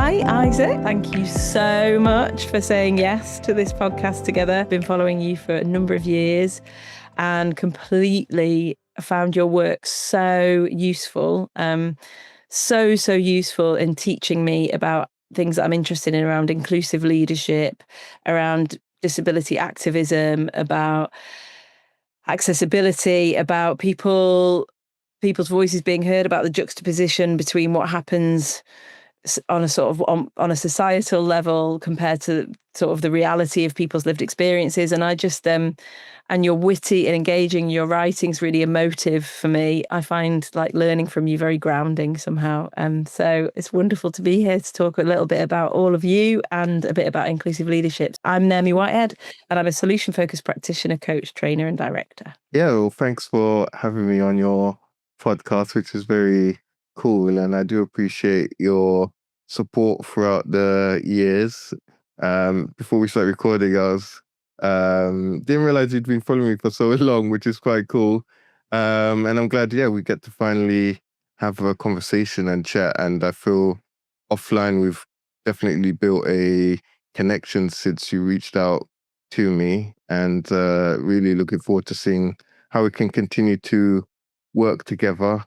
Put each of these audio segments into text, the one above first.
Hi, Isaac. Thank you so much for saying yes to this podcast together. I've been following you for a number of years and completely found your work so useful, so useful in teaching me about things that I'm interested in around inclusive leadership, around disability activism, about accessibility, about people's voices being heard, about the juxtaposition between what happens on a sort of on a societal level compared to sort of the reality of people's lived experiences. And I just and you're witty and engaging. Your writing's really emotive for me. I find like learning from you very grounding somehow. So it's wonderful to be here to talk a little bit about all of you and a bit about inclusive leadership. I'm Naomi Whitehead, and I'm a solution-focused practitioner, coach, trainer, and director. Yeah, well, thanks for having me on your podcast, which is very cool, and I do appreciate your support throughout the years. Before we start recording, I was didn't realize you'd been following me for so long, which is quite cool. And I'm glad, we get to finally have a conversation and chat. And I feel offline we've definitely built a connection since you reached out to me, and really looking forward to seeing how we can continue to work together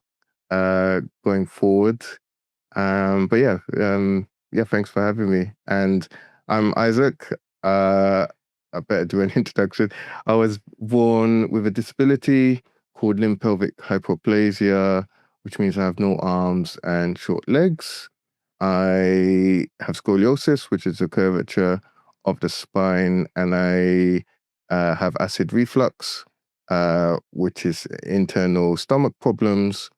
going forward. Thanks for having me. And I'm Isaac. I better do an introduction. I was born with a disability called limb pelvic hypoplasia, which means I have no arms and short legs. I have scoliosis, which is a curvature of the spine, and I have acid reflux, which is internal stomach problems.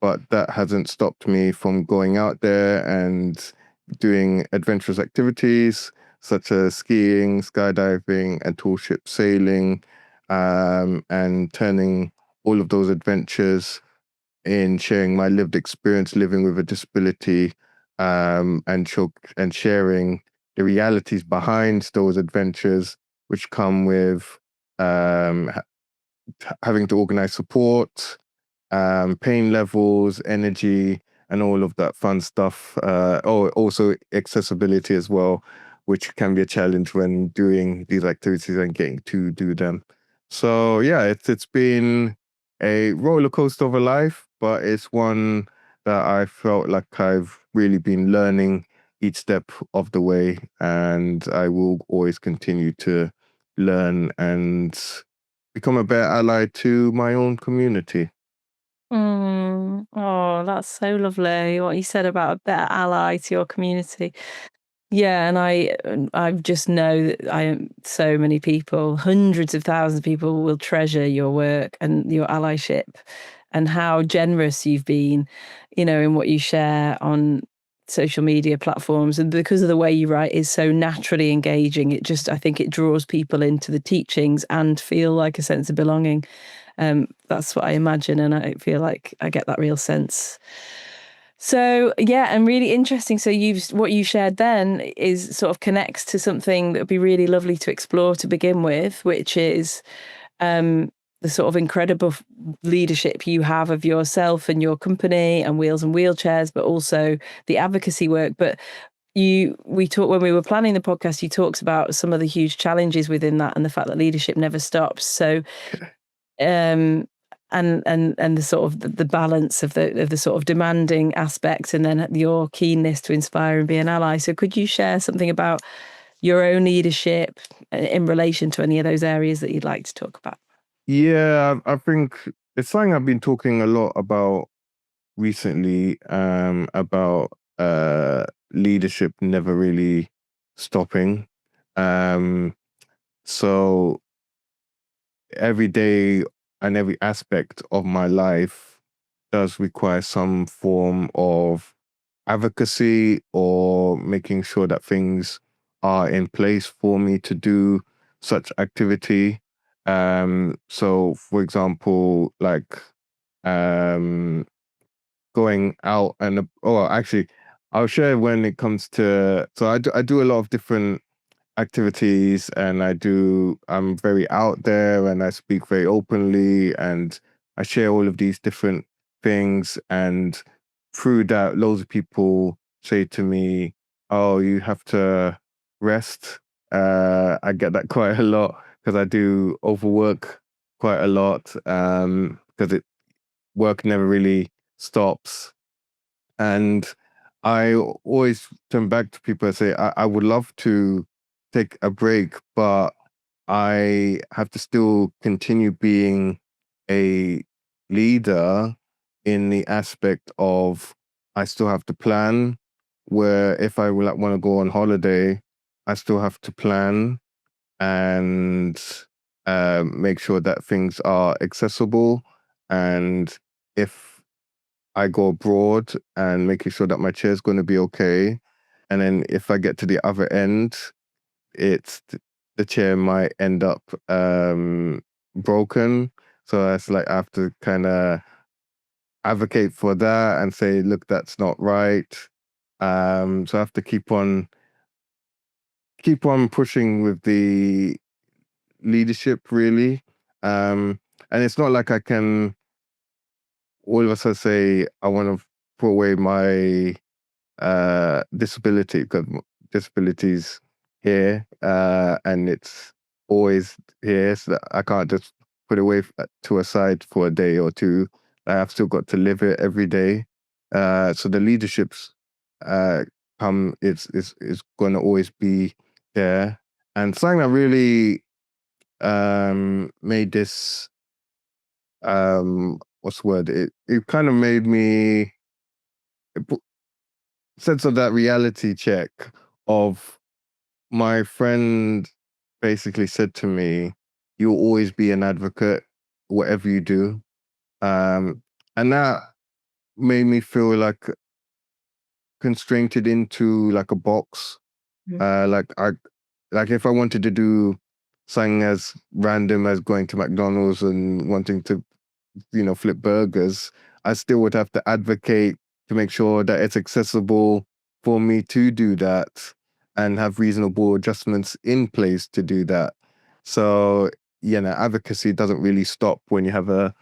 But that hasn't stopped me from going out there and doing adventurous activities such as skiing, skydiving, and tall ship sailing, and turning all of those adventures in sharing my lived experience living with a disability, and sharing the realities behind those adventures, which come with having to organize support, pain levels, energy, and all of that fun stuff. Also accessibility as well, which can be a challenge when doing these activities and getting to do them. So yeah, it's been a roller coaster of a life, but it's one that I felt like I've really been learning each step of the way, and I will always continue to learn and become a better ally to my own community. Oh, that's so lovely what you said about a better ally to your community. Yeah, and I just know that so many people, hundreds of thousands of people, will treasure your work and your allyship, and how generous you've been, in what you share on social media platforms. And because of the way you write is so naturally engaging, I think it draws people into the teachings and feel like a sense of belonging. That's what I imagine, and I feel like I get that real sense. So yeah, and really interesting. So what you shared then is sort of connects to something that would be really lovely to explore to begin with, which is the sort of incredible leadership you have of yourself and your company and Wheels and Wheelchairs, but also the advocacy work. But we talked when we were planning the podcast, you talked about some of the huge challenges within that and the fact that leadership never stops. So and the sort of the balance of the sort of demanding aspect, and then your keenness to inspire and be an ally. So could you share something about your own leadership in relation to any of those areas that you'd like to talk about? Yeah, I think it's something I've been talking a lot about recently, about leadership never really stopping. So every day and every aspect of my life does require some form of advocacy, or making sure that things are in place for me to do such activity. So for example, like um, going out and, actually, I'll share when it comes to, so I do a lot of different activities, and I'm very out there, and I speak very openly, and I share all of these different things, and through that loads of people say to me, "Oh, you have to rest." I get that quite a lot because I do overwork quite a lot because work never really stops. And I always turn back to people and say, I would love to take a break, but I have to still continue being a leader in the aspect of I still have to plan. Where if I want to go on holiday, I still have to plan and make sure that things are accessible. And if I go abroad, and making sure that my chair is going to be okay. And then if I get to the other end, the chair might end up broken. So it's like I have to kind of advocate for that and say, look, that's not right. So I have to keep on pushing with the leadership, really. And it's not like I can all of a sudden say I want to put away my disability, because disability's here, and it's always here, so that I can't just put it away to a side for a day or two. I've still got to live it every day. So the leadership's it's going to always be there. And something that really made this what's the word? It kind of made me sense of that reality check of my friend basically said to me, "You'll always be an advocate, whatever you do." And that made me feel like constrained into like a box. Like if I wanted to do something as random as going to McDonald's and wanting to flip burgers, I still would have to advocate to make sure that it's accessible for me to do that and have reasonable adjustments in place to do that. So, advocacy doesn't really stop when you have a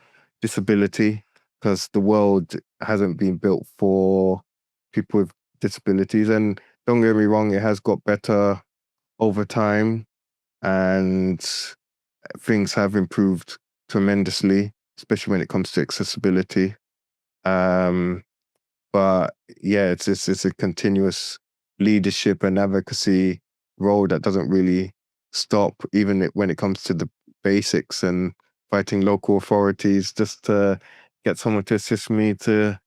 disability, because the world hasn't been built for people with disabilities. And don't get me wrong, it has got better over time, and things have improved tremendously, especially when it comes to accessibility. Um, but yeah, it's a continuous leadership and advocacy role that doesn't really stop, even when it comes to the basics and fighting local authorities just to get someone to assist me to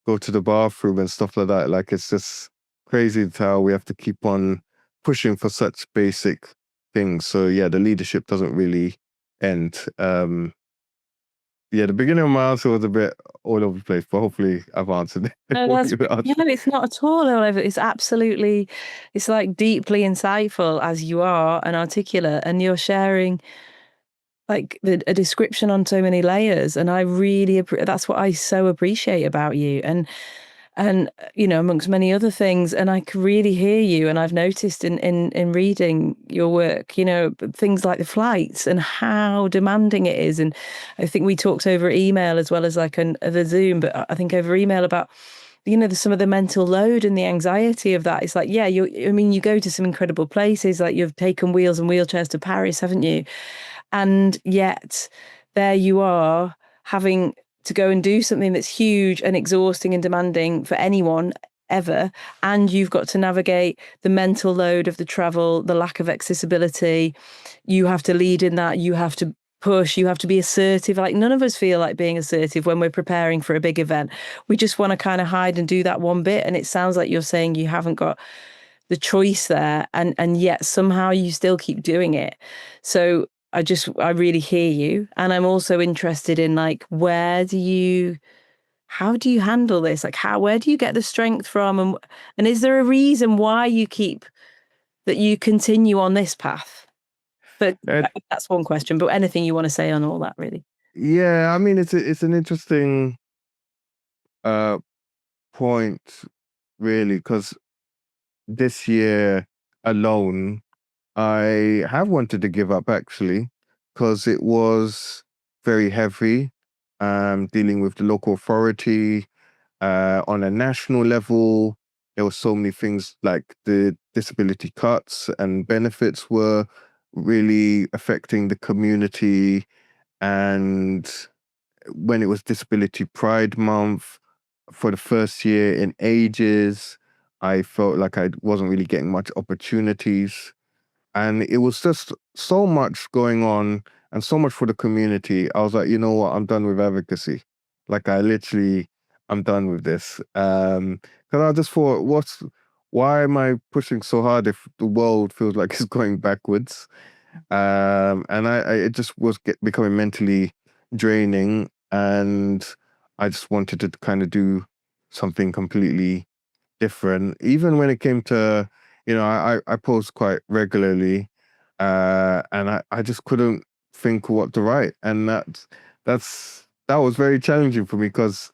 go to the bathroom and stuff like that. Like, it's just crazy how we have to keep on pushing for such basic things. So yeah, the leadership doesn't really end. Yeah, the beginning of my answer was a bit all over the place, but hopefully I've answered No, what that's you asked. it's not at all all over. It's absolutely, it's like deeply insightful as you are and articulate, and you're sharing like a description on so many layers, and I really that's what I so appreciate about you, and amongst many other things, and I can really hear you, and I've noticed in reading your work, things like the flights and how demanding it is. And I think we talked over email as well as like the Zoom, but I think over email about some of the mental load and the anxiety of that. It's like, yeah, you go to some incredible places, like you've taken wheels and wheelchairs to Paris, haven't you? And yet there you are having to go and do something that's huge and exhausting and demanding for anyone ever. And you've got to navigate the mental load of the travel, the lack of accessibility. You have to lead in that. You have to push. You have to be assertive. Like, none of us feel like being assertive when we're preparing for a big event. We just want to kind of hide and do that one bit. And it sounds like you're saying you haven't got the choice there, and yet somehow you still keep doing it. So I really hear you, and I'm also interested in like, how do you handle this? Like, where do you get the strength from, and is there a reason why you continue on this path? But Uh, that's one question, but anything you want to say on all that, really? yeah, I mean, it's an interesting uh point, really, because this year alone, I have wanted to give up, actually, because it was very heavy, dealing with the local authority on a national level, there were so many things like the disability cuts and benefits were really affecting the community. And when it was Disability Pride Month, for the first year in ages, I felt like I wasn't really getting much opportunities. And it was just so much going on and so much for the community. I was like, you know what, I'm done with advocacy. Like I'm done with this. Because I just thought, why am I pushing so hard if the world feels like it's going backwards? And it just was becoming mentally draining, and I just wanted to kind of do something completely different. Even when it came to, I post quite regularly, and I just couldn't think what to write, and that was very challenging for me because,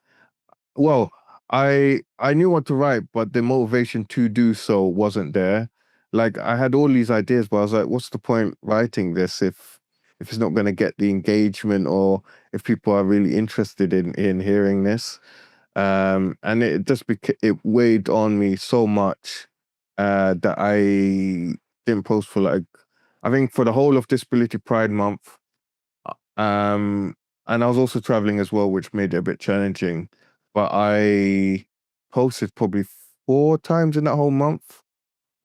well, I knew what to write, but the motivation to do so wasn't there. Like I had all these ideas, but I was like, what's the point writing this if it's not going to get the engagement or if people are really interested in hearing this? And it just it weighed on me so much that I didn't post for like, I think for the whole of Disability Pride Month. Um, and I was also traveling as well, which made it a bit challenging. But I posted probably 4 times in that whole month,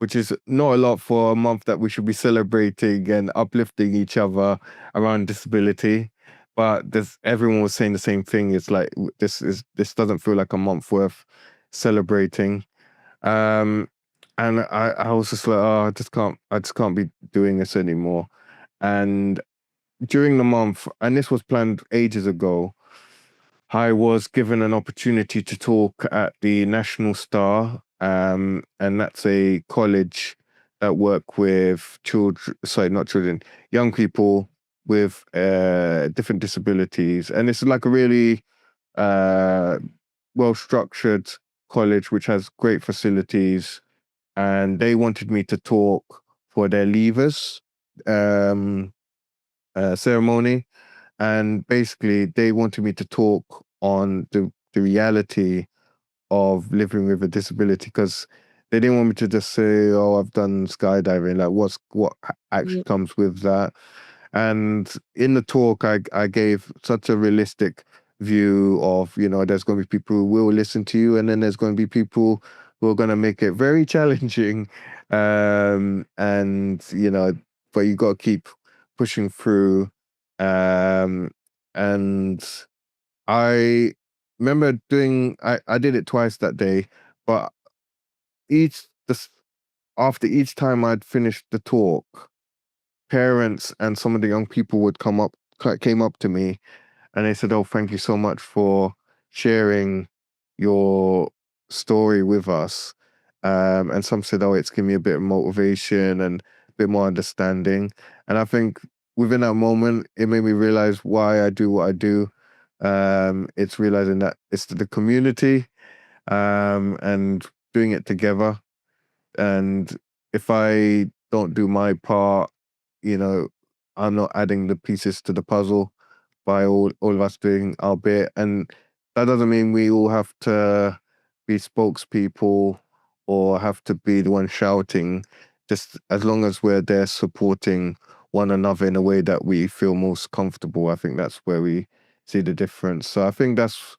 which is not a lot for a month that we should be celebrating and uplifting each other around disability. But everyone was saying the same thing. It's like this doesn't feel like a month worth celebrating. Um, and I was just like, oh, I just can't be doing this anymore. And during the month, and this was planned ages ago, I was given an opportunity to talk at the National Star, and that's a college that work with children, sorry, not children, young people with different disabilities. And it's like a really well-structured college, which has great facilities. And they wanted me to talk for their leavers ceremony. And basically they wanted me to talk on the reality of living with a disability, because they didn't want me to just say, oh, I've done skydiving, like what actually comes with that. And in the talk, I gave such a realistic view of, there's going to be people who will listen to you, and then there's going to be people who are going to make it very challenging. And, but you got to keep pushing through. Um, and I remember I did it twice that day, but this after each time I'd finished the talk, parents and some of the young people came up to me, and they said, "Oh, thank you so much for sharing your story with us." And some said, "Oh, it's given me a bit of motivation and a bit more understanding." And I think within that moment, it made me realize why I do what I do. It's realizing that it's the community, and doing it together. And if I don't do my part, I'm not adding the pieces to the puzzle by all of us doing our bit. And that doesn't mean we all have to be spokespeople or have to be the one shouting. Just as long as we're there supporting one another in a way that we feel most comfortable, I think that's where we see the difference. So I think it's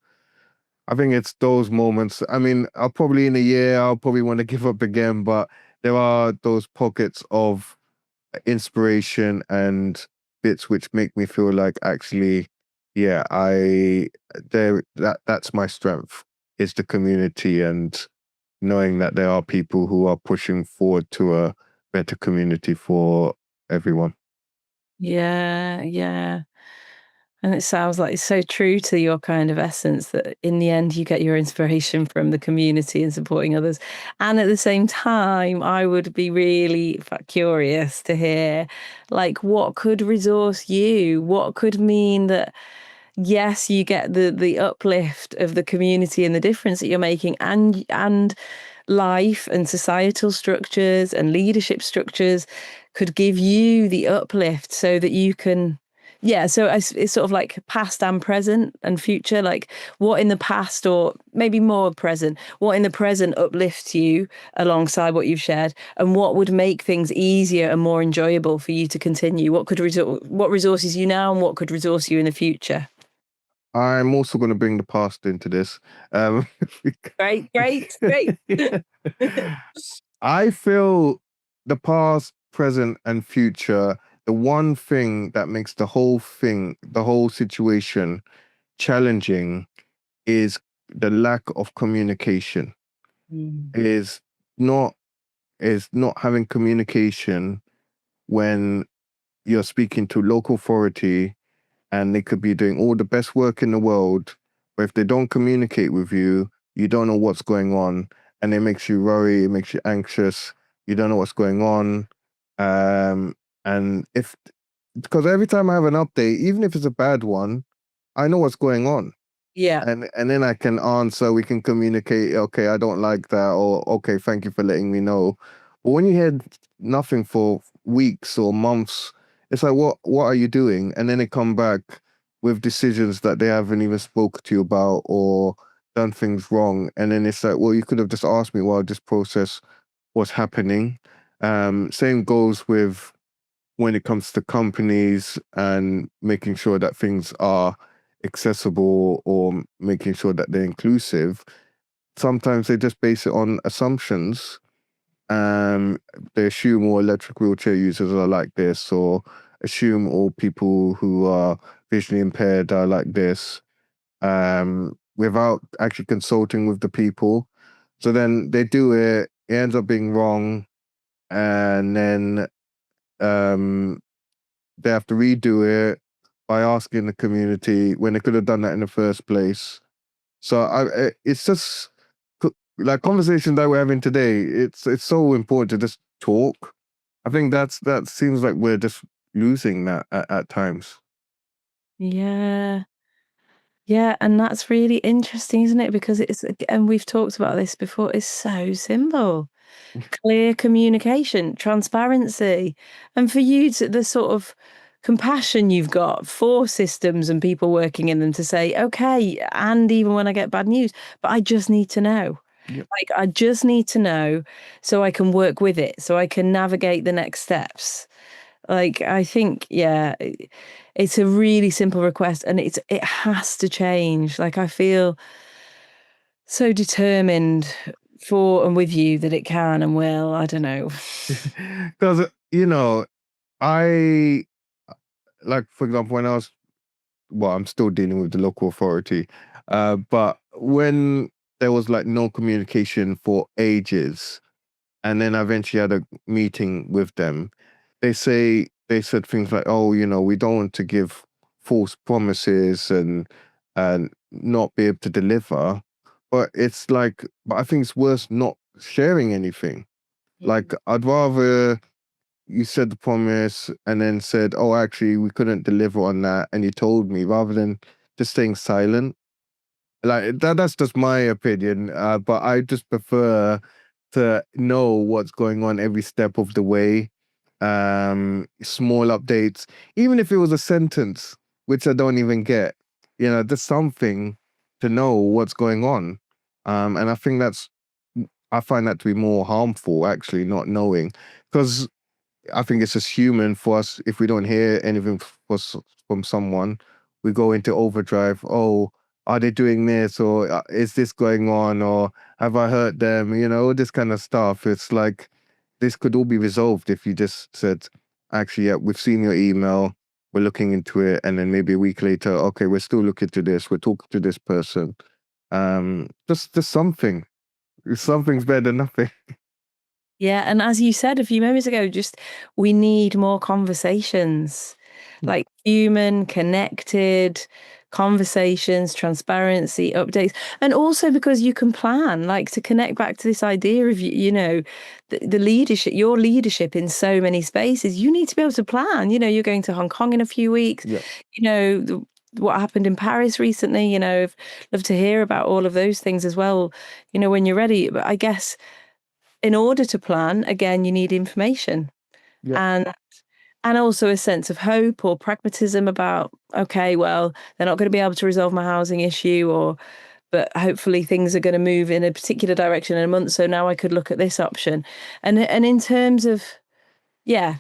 those moments. I mean, in a year, I'll probably want to give up again, but there are those pockets of inspiration and bits which make me feel like actually, yeah, that's my strength, is the community, and knowing that there are people who are pushing forward to a better community for everyone. Yeah, yeah. And it sounds like it's so true to your kind of essence that in the end you get your inspiration from the community and supporting others. And at the same time, I would be really curious to hear, like, what could resource you? What could mean that, yes, you get the uplift of the community and the difference that you're making, and life and societal structures and leadership structures could give you the uplift so that you can Yeah, so it's sort of like past and present and future, like what in the past, or maybe more present, what in the present uplifts you alongside what you've shared, and what would make things easier and more enjoyable for you to continue. What resources you now, and what could resource you in the future. I'm also going to bring the past into this. Um, Great, great, great. I feel the past, present, and future, the one thing that makes the whole situation challenging is the lack of communication. Mm. Is not is not having communication when you're speaking to local authority, and they could be doing all the best work in the world, but if they don't communicate with you, you don't know what's going on, and it makes you worry, it makes you anxious, you don't know what's going on. And if Because every time I have an update, even if it's a bad one, I know what's going on. Yeah. And then I can answer, we can communicate, okay, I don't like that, or okay, thank you for letting me know. But when you hear nothing for weeks or months, it's like, what are you doing? And then they come back with decisions that they haven't even spoken to you about, or done things wrong. And then it's like, well, you could have just asked me while this process was happening. Same goes with when it comes to companies and making sure that things are accessible, or making sure that they're inclusive. Sometimes they just base it on assumptions. They assume all electric wheelchair users are like this, or assume all people who are visually impaired are like this, without actually consulting with the people. So then they do it, it ends up being wrong, and then um, they have to redo it by asking the community when they could have done that in the first place. So it's just like conversation that we're having today. It's so important to just talk. I think that seems like we're just losing that at times. Yeah. Yeah, and that's really interesting, isn't it? Because and we've talked about this before, it's so simple. Clear communication, transparency, and for you to the sort of compassion you've got for systems and people working in them to say, okay, and even when I get bad news, but I just need to know. Yep. Like, I just need to know so I can work with it, so I can navigate the next steps. Like, I think, yeah, it's a really simple request, and it has to change. Like, I feel so determined for and with you that it can and will. I don't know. Because I like, for example, when I was, well, I'm still dealing with the local authority, but when there was like no communication for ages, and then I eventually had a meeting with them, they said things like, "Oh, we don't want to give false promises and not be able to deliver." But it's like, but I think it's worse not sharing anything. Like, I'd rather you said the promise and then said, "Oh, actually, we couldn't deliver on that," and you told me, rather than just staying silent. Like that's just my opinion, but I just prefer to know what's going on every step of the way. Small updates, even if it was a sentence, which I don't even get, just something to know what's going on. And I find that to be more harmful, actually, not knowing, because I think it's just human for us. If we don't hear anything from someone, we go into overdrive. Oh, are they doing this? Or is this going on? Or have I hurt them? All this kind of stuff. It's like this could all be resolved if you just said, actually, yeah, we've seen your email. We're looking into it. And then maybe a week later, okay, we're still looking to this. We're talking to this person. Just something. Something's better than nothing. Yeah, and as you said a few moments ago, just we need more conversations, like human, connected conversations, transparency, updates, and also because you can plan, like to connect back to this idea of the leadership, your leadership in so many spaces. You need to be able to plan. You're going to Hong Kong in a few weeks. Yeah. What happened in Paris recently. I'd love to hear about all of those things as well. When you're ready, but I guess in order to plan, again, you need information. Yeah. And And also a sense of hope or pragmatism about, okay, well, they're not going to be able to resolve my housing issue, but hopefully things are going to move in a particular direction in a month. So now I could look at this option. And in terms of, yeah,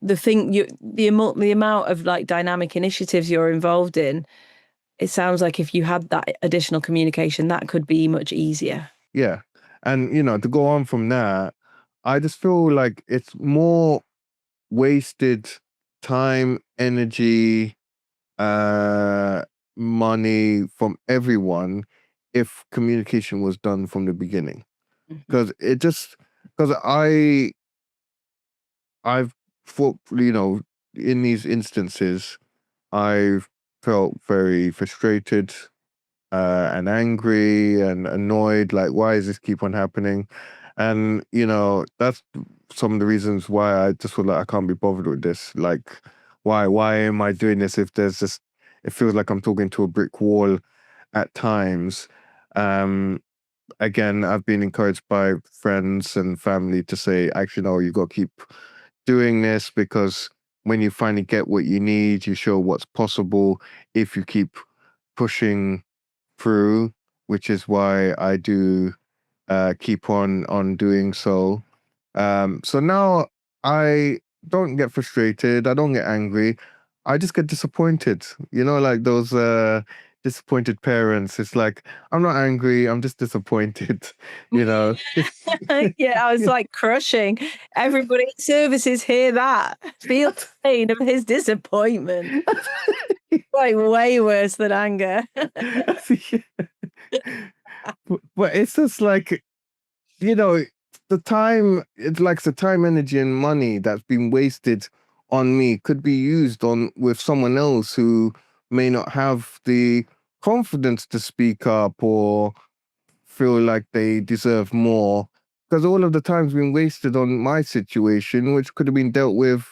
the amount of like dynamic initiatives you're involved in, it sounds like if you had that additional communication, that could be much easier. Yeah. And, to go on from that, I just feel like it's more wasted time, energy, money from everyone if communication was done from the beginning. Because I've thought, in these instances, I've felt very frustrated and angry and annoyed. Like, why does this keep on happening? And, that's some of the reasons why I just feel like I can't be bothered with this. Like, why am I doing this if it feels like I'm talking to a brick wall at times. Again, I've been encouraged by friends and family to say, actually, no, you got to keep doing this, because when you finally get what you need, you show what's possible if you keep pushing through, which is why I do keep on doing so. So now I don't get frustrated. I don't get angry. I just get disappointed. Like those disappointed parents. It's like, I'm not angry. I'm just disappointed. Yeah, I was like crushing. Everybody in services hear that. Feel the pain of his disappointment. Like way worse than anger. But it's just like, the time, it's like the time, energy, and money that's been wasted on me could be used on with someone else who may not have the confidence to speak up or feel like they deserve more, because all of the time's been wasted on my situation, which could have been dealt with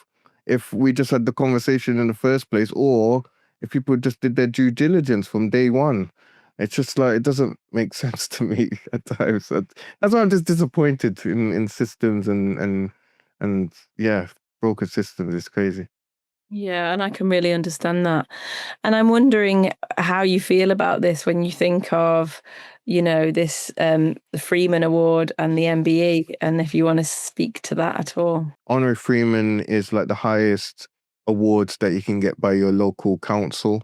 if we just had the conversation in the first place, or if people just did their due diligence from day one. It's just like, it doesn't make sense to me at times. That's why I'm just disappointed in systems and yeah, broken systems. It's crazy. Yeah, and I can really understand that. And I'm wondering how you feel about this when you think of, this the Freeman Award and the MBE, and if you want to speak to that at all. Honorary Freeman is like the highest awards that you can get by your local council.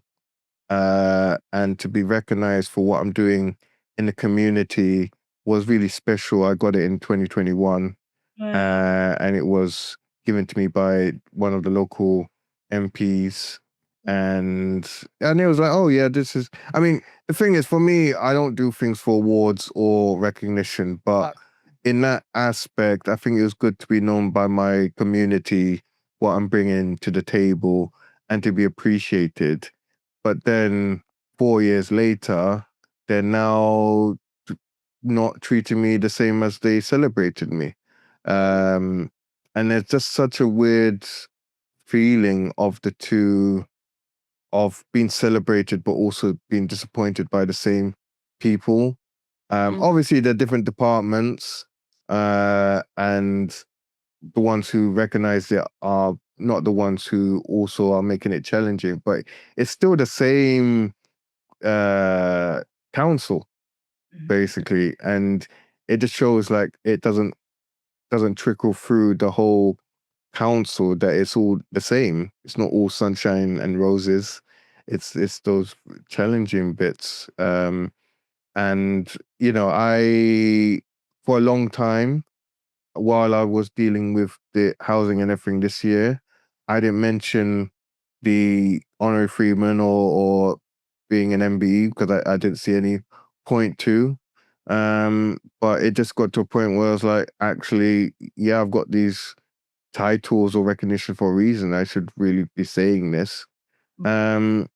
And to be recognized for what I'm doing in the community was really special. I got it in 2021, and it was given to me by one of the local MPs. And it was like, oh yeah, this is, I mean, the thing is, for me, I don't do things for awards or recognition, but in that aspect, I think it was good to be known by my community, what I'm bringing to the table, and to be appreciated. But then 4 years later, they're now not treating me the same as they celebrated me. And it's just such a weird feeling of the two, of being celebrated, but also being disappointed by the same people. Obviously, they're different departments, and the ones who recognize it are not the ones who also are making it challenging, but it's still the same council, basically. And it just shows like it doesn't trickle through the whole council that it's all the same. It's not all sunshine and roses. It's those challenging bits. And I, for a long time, while I was dealing with the housing and everything this year, I didn't mention the honorary Freeman or being an MBE, because I didn't see any point to. But it just got to a point where I was like, actually, yeah, I've got these titles or recognition for a reason. I should really be saying this. And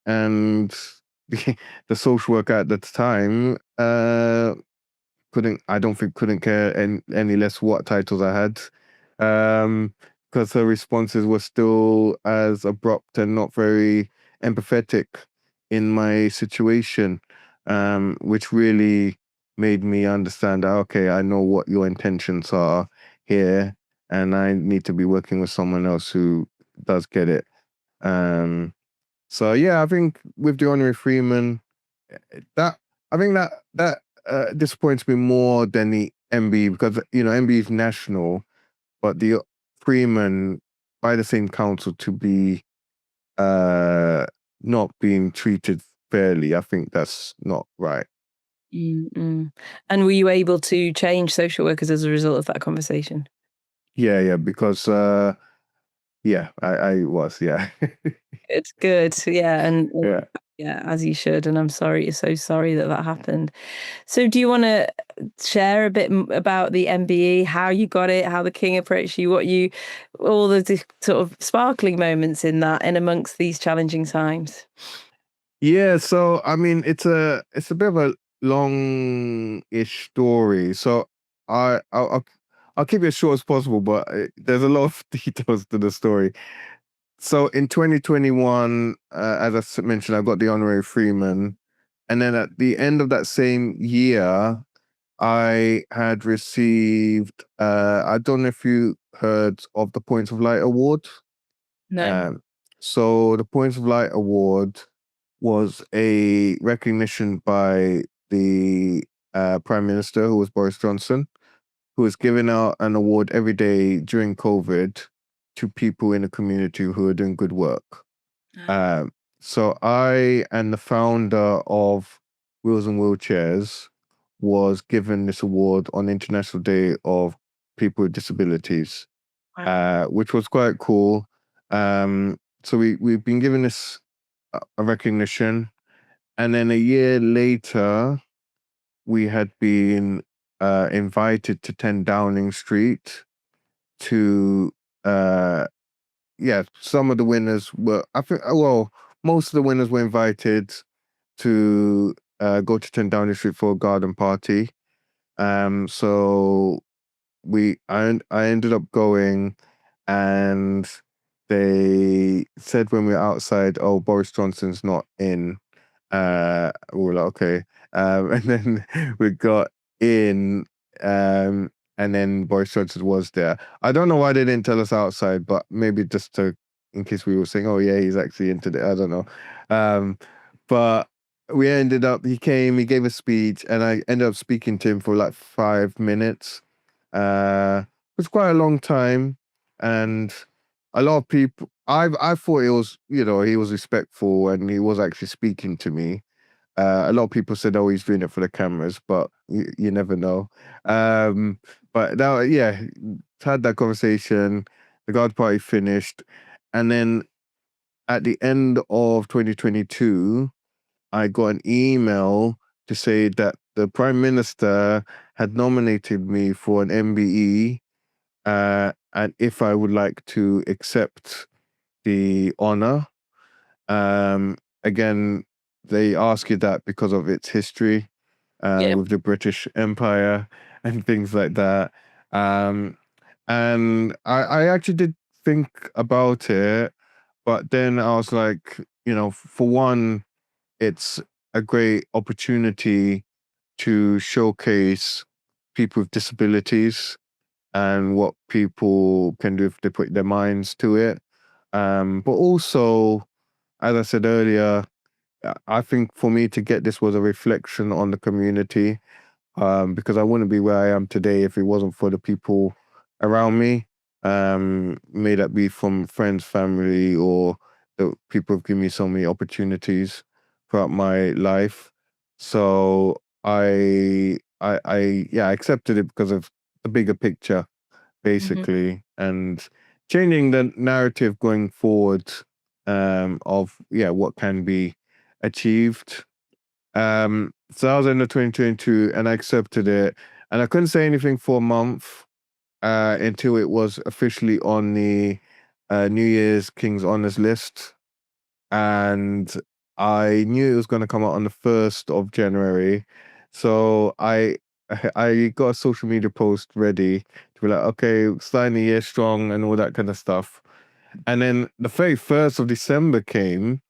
the social worker at the time couldn't care any less what titles I had, because her responses were still as abrupt and not very empathetic in my situation, which really made me understand that, okay, I know what your intentions are here, and I need to be working with someone else who does get it. So yeah, I think with the honorary Freeman, that I think that disappoints me more than the MBE, because MBE is national, but the Freeman by the same council to be not being treated fairly. I think that's not right. Mm-mm. And were you able to change social workers as a result of that conversation? Yeah, because I was, yeah. It's good, yeah, and Yeah. yeah, as you should. And I'm so sorry that that happened. So, do you want to share a bit about the MBE, how you got it, how the King approached you, all the sort of sparkling moments in that, and amongst these challenging times? Yeah, so I mean, it's a bit of a long-ish story. So I'll keep it as short as possible, but there's a lot of details to the story. So in 2021, as mentioned, I got the honorary Freeman, and then at the end of that same year, I had received. I don't know if you heard of the Points of Light Award. No. Um, so the Points of Light Award was a recognition by the Prime Minister, who was Boris Johnson, who was giving out an award every day during COVID to people in the community who are doing good work. Um, so I and the founder of Wheels and Wheelchairs was given this award on the International Day of People with Disabilities, Wow. which was quite cool. So we've been given this a recognition, and then a year later, we had been invited to 10 Downing Street to, yeah, some of the winners were, I think, well, most of the winners were invited to go to 10 Downing Street for a garden party. So I ended up going, and they said when we were outside, "Oh, Boris Johnson's not in." We were like, okay. And then we got in, and then Boris Johnson was there. I don't know why they didn't tell us outside, but maybe just in case we were saying, oh yeah, he's actually into it. I don't know. But we ended up, he came, he gave a speech, and I ended up speaking to him for like 5 minutes. It was quite a long time, and a lot of people. I thought it was, he was respectful and he was actually speaking to me. A lot of people said, "Oh, he's doing it for the cameras," but you never know. But now, yeah, had that conversation. The garden party finished, and then at the end of 2022, I got an email to say that the Prime Minister had nominated me for an MBE, and if I would like to accept the honor. Again, they ask you that because of its history Yeah. with the British Empire and things like that. Um, and I actually did think about it, but then I was like, for one, it's a great opportunity to showcase people with disabilities and what people can do if they put their minds to it. But also, as I said earlier, I think for me to get this was a reflection on the community, because I wouldn't be where I am today if it wasn't for the people around me, may that be from friends, family, or the people who've given me so many opportunities throughout my life. So I accepted it because of the bigger picture, Mhm. basically, and changing the narrative going forward, of what can be achieved. So I was in the 2022 and I accepted it, and I couldn't say anything for a month until it was officially on the New Year's King's Honors list, and I knew it was going to come out on the 1st of January. So I got a social media post ready to be like, okay, starting the year strong and all that kind of stuff. And then the 31st of December came,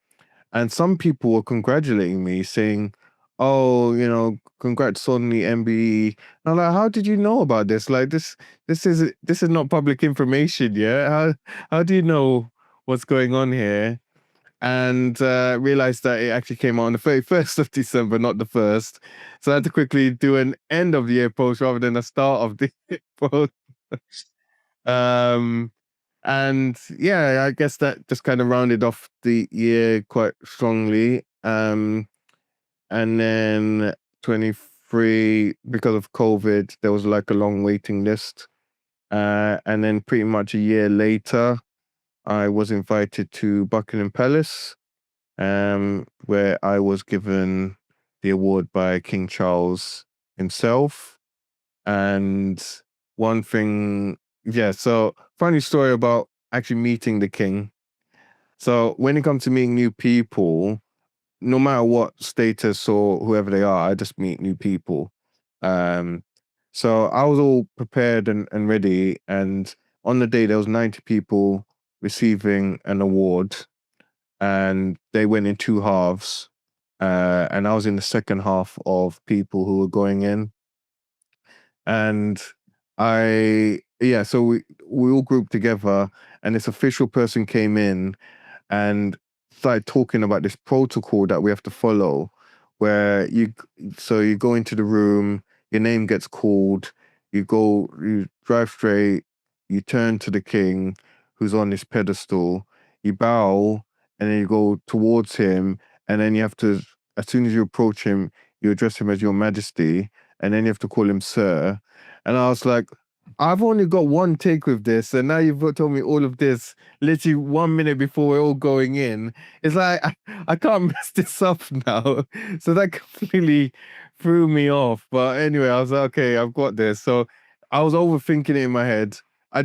and some people were congratulating me, saying, "Oh, congrats on the MBE." And I'm like, "How did you know about this? Like this is not public information, yeah? How do you know what's going on here?" And realized that it actually came out on the 31st of December, not the 1st. So I had to quickly do an end of the year post rather than a start of the year post. Um, and yeah, I guess that just kind of rounded off the year quite strongly. And then 23, because of COVID, there was like a long waiting list. And then pretty much a year later, I was invited to Buckingham Palace, where I was given the award by King Charles himself. And one thing, yeah, so funny story about actually meeting the king. So when it comes to meeting new people, no matter what status or whoever they are, I just meet new people. Um, so I was all prepared and ready. And on the day, there was 90 people receiving an award, and they went in two halves. And I was in the second half of people who were going in. And so we all grouped together, and this official person came in and started talking about this protocol that we have to follow, where you go into the room, your name gets called, you drive straight, you turn to the king who's on this pedestal, you bow, and then you go towards him, and then you have to, as soon as you approach him, you address him as your majesty, and then you have to call him sir. And I was like, I've only got one take with this, and now you've told me all of this literally 1 minute before we're all going in. It's like I can't mess this up now. So that completely threw me off. But anyway, I was like, okay, I've got this. So I was overthinking it in my head. I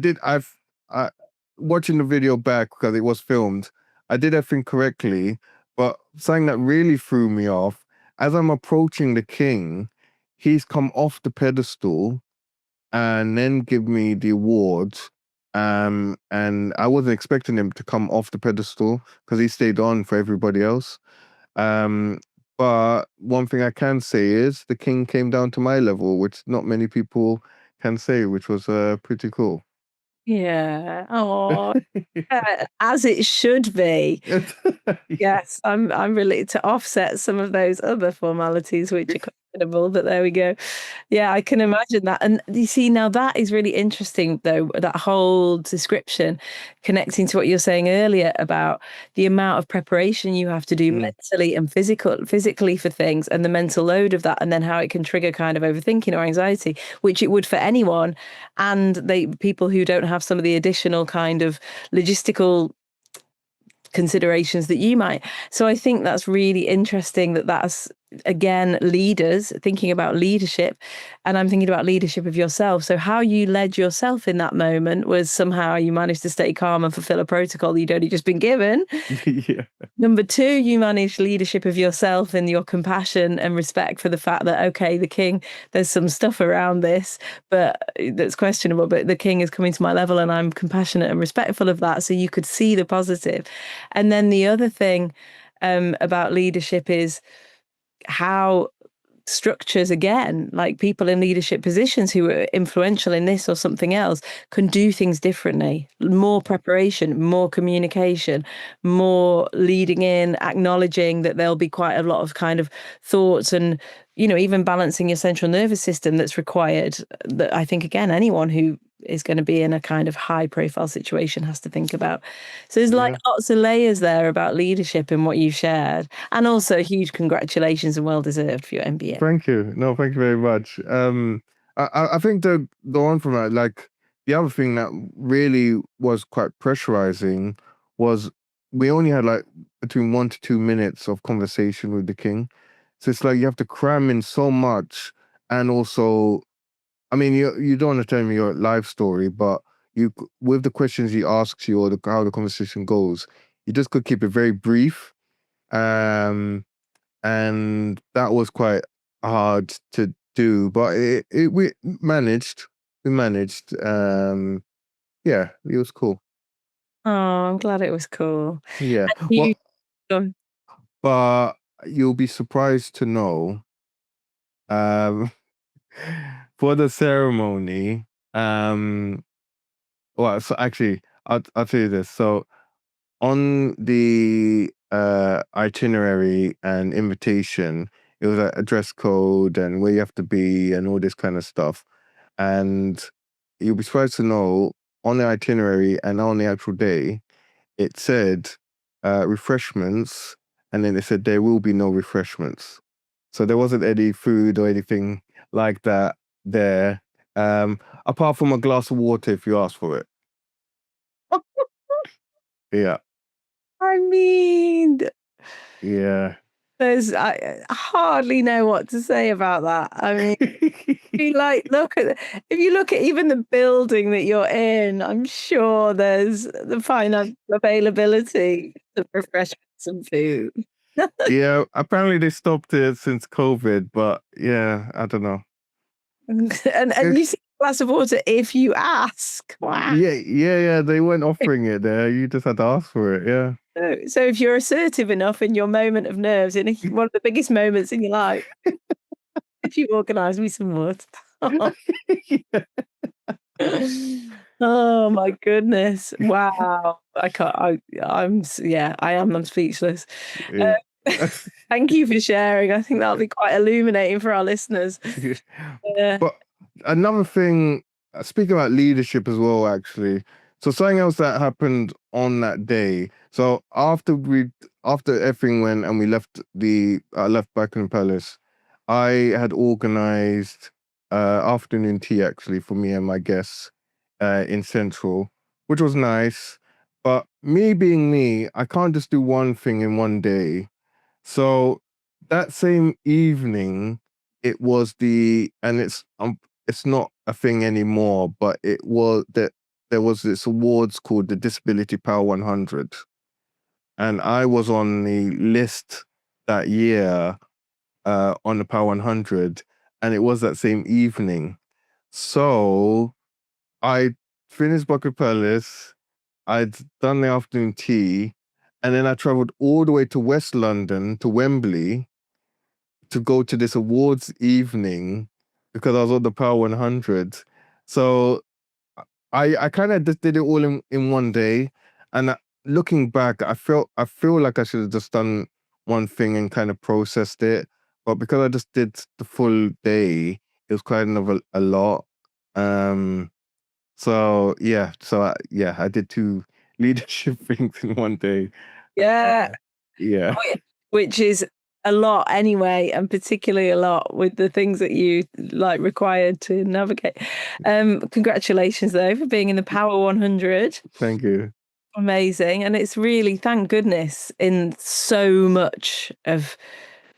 watching the video back because it was filmed. I did everything correctly, but something that really threw me off, as I'm approaching the king, he's come off the pedestal and then give me the award. And I wasn't expecting him to come off the pedestal because he stayed on for everybody else. Um, but one thing I can say is the king came down to my level, which not many people can say, which was pretty cool. Yeah. Oh, as it should be. Yes, I'm related to offset some of those other formalities which are questionable, but there we go. Yeah, I can imagine that. And you see, now that is really interesting, though, that whole description connecting to what you're saying earlier about the amount of preparation you have to do Mm. mentally and physically for things, and the mental load of that, and then how it can trigger kind of overthinking or anxiety, which it would for anyone. And people who don't have some of the additional kind of logistical considerations that you might. So I think that's really interesting that that's, again, leaders thinking about leadership, and I'm thinking about leadership of yourself. So how you led yourself in that moment was somehow you managed to stay calm and fulfill a protocol you'd only just been given. Yeah. Number two, you managed leadership of yourself and your compassion and respect for the fact that, okay, the king, there's some stuff around this, but that's questionable, but the king is coming to my level and I'm compassionate and respectful of that. So you could see the positive. And then the other thing about leadership is how structures, again, like people in leadership positions who are influential in this or something else, can do things differently. More preparation, more communication, more leading in, acknowledging that there'll be quite a lot of kind of thoughts and, even balancing your central nervous system that's required, that I think, again, anyone who is going to be in a kind of high profile situation has to think about. So there's like Yeah. lots of layers there about leadership in what you've shared. And also huge congratulations and well deserved for your MBA. Thank you. No, thank you very much. I think the one from that, like the other thing that really was quite pressurizing was we only had like between 1 to 2 minutes of conversation with the king. So it's like you have to cram in so much, and also, I mean, you don't want to tell me your life story, but with the questions he asks you or how the conversation goes, you just could keep it very brief. Um, and that was quite hard to do, but we managed. We managed. Yeah, it was cool. Oh, I'm glad it was cool. Yeah. And you, Well, but you'll be surprised to know Um, for the ceremony, well, so actually, I'll tell you this. So on the itinerary and invitation, it was a dress code and where you have to be and all this kind of stuff. And you'll be surprised to know on the itinerary and on the actual day, it said refreshments, and then it said there will be no refreshments. So there wasn't any food or anything like that there, apart from a glass of water if you ask for it. Yeah, I mean, yeah. I hardly know what to say about that. I mean, if you look at even the building that you're in, I'm sure there's the financial availability to refreshments and food. Yeah, apparently they stopped it since COVID, but yeah, I don't know. And you see a glass of water if you ask. Wow. Yeah, they weren't offering it there. You just had to ask for it, yeah. So if you're assertive enough in your moment of nerves, in one of the biggest moments in your life, if you organise me some water. Oh my goodness. Wow. I can't I am. I'm speechless. Yeah. Thank you for sharing. I think that'll be quite illuminating for our listeners. Yeah. But another thing, speaking about leadership as well, actually. So something else that happened on that day. So after everything went and we left Buckingham Palace, I had organized afternoon tea actually for me and my guests in Central, which was nice. But me being me, I can't just do one thing in one day. So that same evening, it was and it's not a thing anymore, but it was that there was this awards called the Disability Power 100, and I was on the list that year on the Power 100, and it was that same evening. So I finished Bucket Palace. I'd done the afternoon tea, and then I traveled all the way to West London to Wembley to go to this awards evening because I was on the Power 100. So I kind of just did it all in one day. And looking back, I feel like I should have just done one thing and kind of processed it. But because I just did the full day, it was kind of a lot. So I did two leadership things in one day. Yeah. Yeah. Which is a lot anyway, and particularly a lot with the things that you like required to navigate. Congratulations though for being in the Power 100. Thank you. Amazing. And it's really, thank goodness, in so much of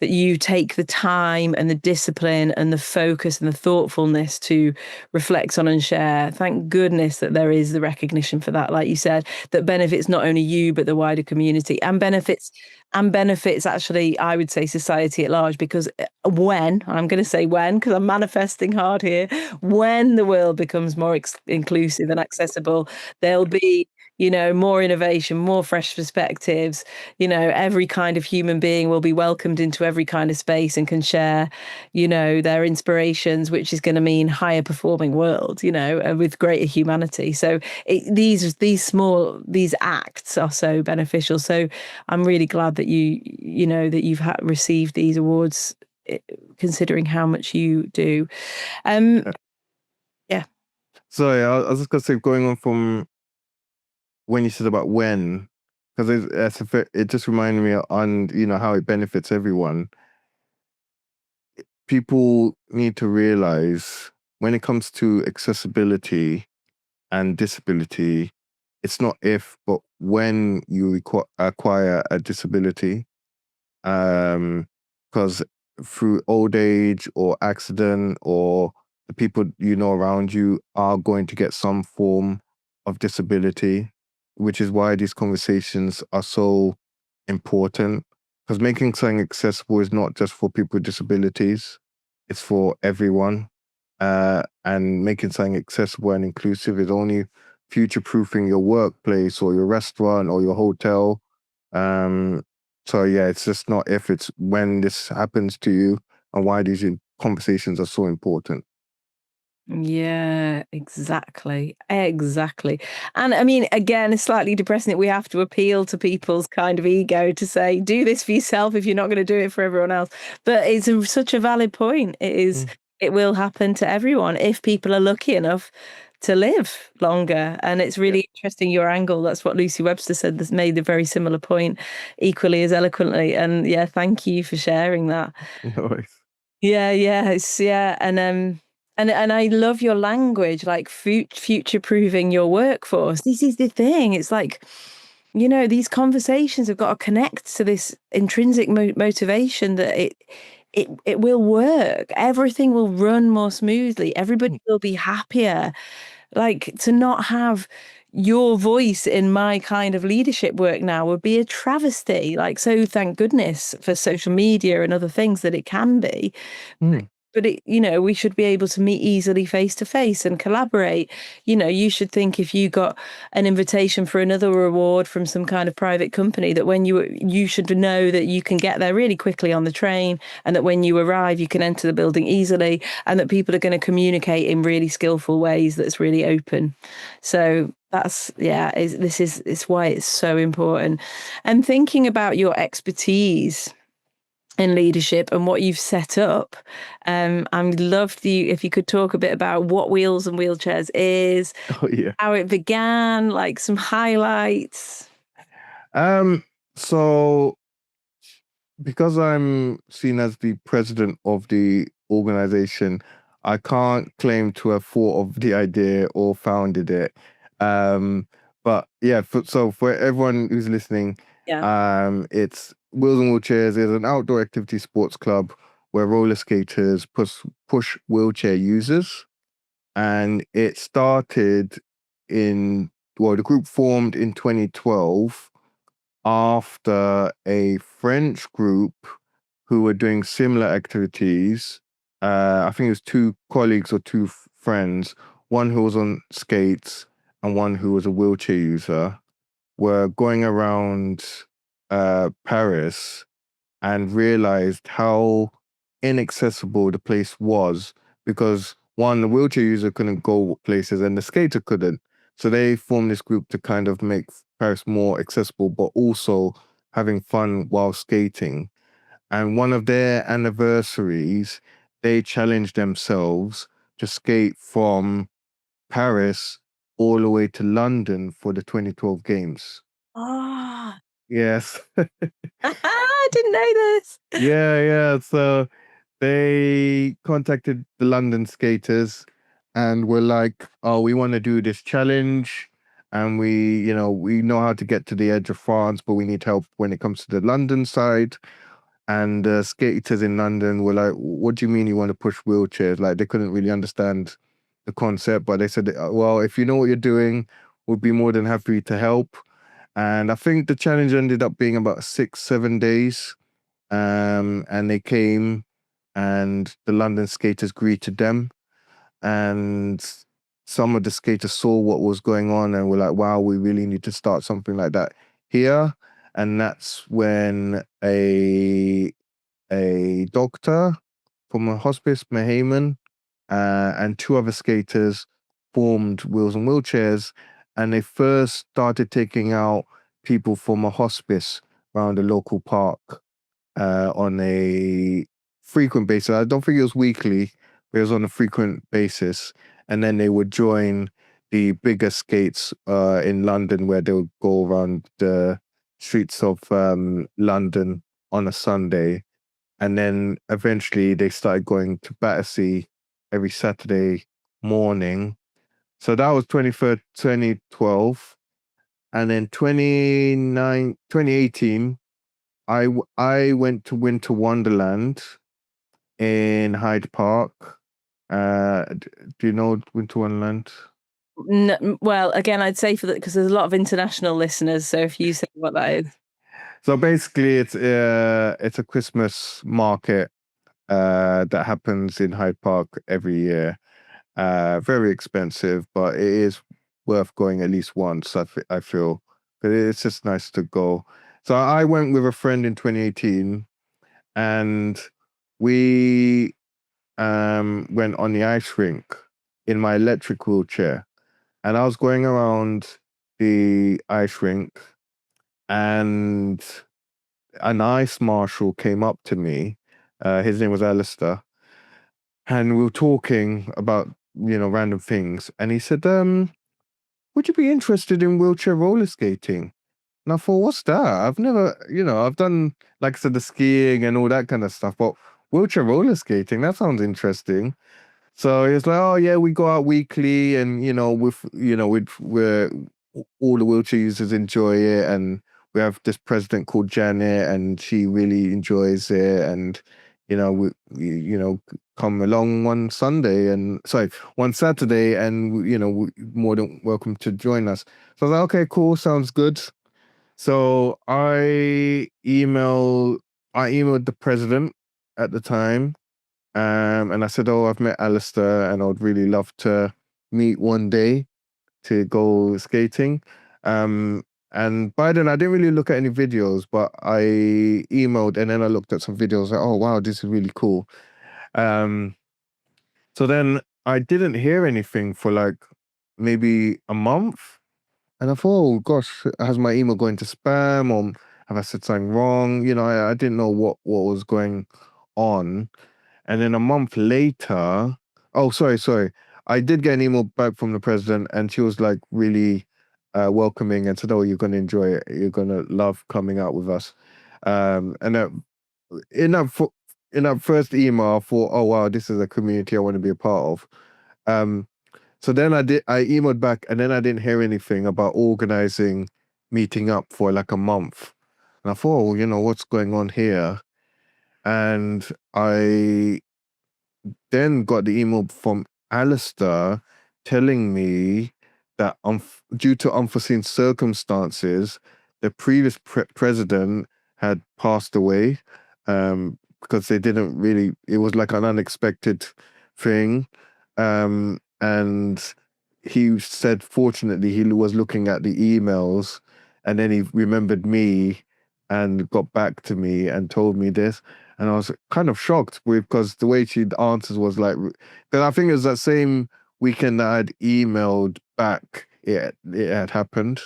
that you take the time and the discipline and the focus and the thoughtfulness to reflect on and share. Thank goodness that there is the recognition for that, like you said, that benefits not only you but the wider community and benefits actually, I would say, society at large, because when, I'm going to say when, because I'm manifesting hard here, when the world becomes more inclusive and accessible, there'll be, more innovation, more fresh perspectives. Every kind of human being will be welcomed into every kind of space and can share, their inspirations, which is going to mean higher performing world, with greater humanity. So these acts are so beneficial. So I'm really glad that that you've received these awards, considering how much you do. Yeah. Sorry, I was just gonna say, going on from when you said about when, because it just reminded me on how it benefits everyone. People need to realize when it comes to accessibility and disability, it's not if, but when you acquire a disability. Because through old age or accident or the people around you are going to get some form of disability, which is why these conversations are so important. Because making something accessible is not just for people with disabilities, it's for everyone. And making something accessible and inclusive is only future-proofing your workplace or your restaurant or your hotel. So yeah, it's just not if, it's when this happens to you and why these conversations are so important. Yeah, exactly. Exactly. And I mean, again, it's slightly depressing that we have to appeal to people's kind of ego to say, do this for yourself if you're not going to do it for everyone else. But it's such a valid point. Mm. It will happen to everyone if people are lucky enough to live longer. And it's Yeah. really interesting your angle. That's what Lucy Webster said, that's made a very similar point equally as eloquently. And yeah, thank you for sharing that. No worries. Yeah, yeah, yeah, and I love your language, like future proofing your workforce. This is the thing. It's like, these conversations have got to connect to this intrinsic motivation that it will work. Everything will run more smoothly. Everybody will be happier. Like, to not have your voice in my kind of leadership work now would be a travesty. Like, so thank goodness for social media and other things that it can be. Mm. But we should be able to meet easily face to face and collaborate. You should think if you got an invitation for another reward from some kind of private company, that when you should know that you can get there really quickly on the train, and that when you arrive, you can enter the building easily, and that people are going to communicate in really skillful ways that's really open. So that's, yeah, it's why it's so important. And thinking about your expertise in leadership and what you've set up. I'd love if you could talk a bit about what Wheels and Wheelchairs is, Oh yeah. how it began, like some highlights. So because I'm seen as the president of the organization, I can't claim to have thought of the idea or founded it. But yeah, so for everyone who's listening, Yeah. it's Wheels and Wheelchairs is an outdoor activity sports club where roller skaters push wheelchair users. And it started the group formed in 2012 after a French group who were doing similar activities. I think it was two colleagues or two friends, one who was on skates and one who was a wheelchair user, were going around Paris and realized how inaccessible the place was because one, the wheelchair user couldn't go places and the skater couldn't. So they formed this group to kind of make Paris more accessible, but also having fun while skating. And one of their anniversaries, they challenged themselves to skate from Paris all the way to London for the 2012 games. Ah, Yes. I didn't know this. Yeah. So they contacted the London skaters and were like, "Oh, we want to do this challenge, and we know how to get to the edge of France, but we need help when it comes to the London side." And the skaters in London were like, "What do you mean you want to push wheelchairs?" Like they couldn't really understand the concept, but they said, "Well, if you know what you're doing, we'd be more than happy to help." And I think the challenge ended up being about 6, 7 days. And they came and the London skaters greeted them. And some of the skaters saw what was going on and were like, wow, we really need to start something like that here. And that's when a doctor from a hospice, Mahayman, and two other skaters formed Wheels and Wheelchairs. And they first started taking out people from a hospice around the local park on a frequent basis. I don't think it was weekly, but it was on a frequent basis. And then they would join the bigger skates in London where they would go around the streets of London on a Sunday. And then eventually they started going to Battersea every Saturday morning. So that was 2012. And then 2018, I went to Winter Wonderland in Hyde Park. Do you know Winter Wonderland? No, well, again, I'd say for that because there's a lot of international listeners. So if you say what that is. So basically, it's a Christmas market that happens in Hyde Park every year. Very expensive, but it is worth going at least once. I feel, but it's just nice to go. So I went with a friend in 2018, and we went on the ice rink in my electric wheelchair, and I was going around the ice rink, and an ice marshal came up to me. His name was Alistair, and we were talking about, random things. And he said, would you be interested in wheelchair roller skating? And I thought, what's that? I've never, I've done, like I said, the skiing and all that kind of stuff, but wheelchair roller skating, that sounds interesting. So he was like, oh yeah, we go out weekly, and we're all the wheelchair users enjoy it, and we have this president called Janet, and she really enjoys it, and come along one Saturday, and more than welcome to join us. So I was like, okay, cool, sounds good. So I emailed the president at the time, and I said, oh, I've met Alistair, and I would really love to meet one day to go skating. And by then I didn't really look at any videos, but I emailed, and then I looked at some videos, like, oh wow, this is really cool. So then I didn't hear anything for like maybe a month. And I thought, oh gosh, has my email going to spam, or have I said something wrong? I didn't know what was going on. And then a month later, oh, sorry. I did get an email back from the president, and she was like really welcoming and said, oh, you're going to enjoy it. You're going to love coming out with us. And in that first email, I thought, oh, wow, this is a community I want to be a part of. So then I emailed back, and then I didn't hear anything about organizing meeting up for like a month. And I thought, oh, what's going on here? And I then got the email from Alistair telling me that due to unforeseen circumstances, the previous president had passed away, because they didn't really, it was like an unexpected thing. And he said, fortunately, he was looking at the emails, and then he remembered me and got back to me and told me this. And I was kind of shocked because the way she answers was like, because I think it was that same weekend that I'd emailed back, it had happened.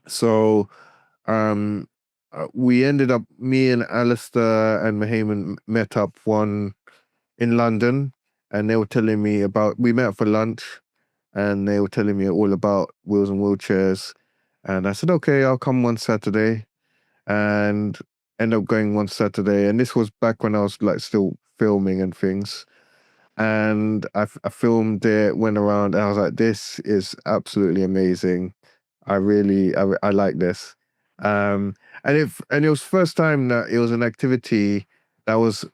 So we ended up, me and Alistair and Mahayman met up one in London, and they were telling me we met for lunch, and they were telling me all about wheels and wheelchairs. And I said, okay, I'll come one Saturday, and end up going one Saturday. And this was back when I was like still filming and things. And I filmed it, went around, and I was like, this is absolutely amazing. I like this. And it was first time that it was an activity that was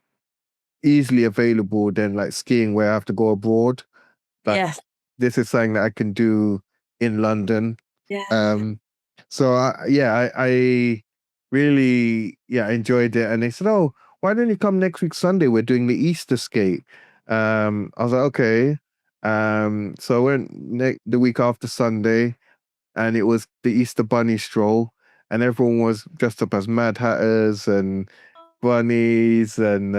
easily available than like skiing, where I have to go abroad. Like, Yes. this is something that I can do in London. Yeah. So I really enjoyed it. And they said, oh, why don't you come next week Sunday? We're doing the Easter skate. I was like, okay. So I went the week after Sunday, and it was the Easter bunny stroll, and everyone was dressed up as Mad Hatters and bunnies and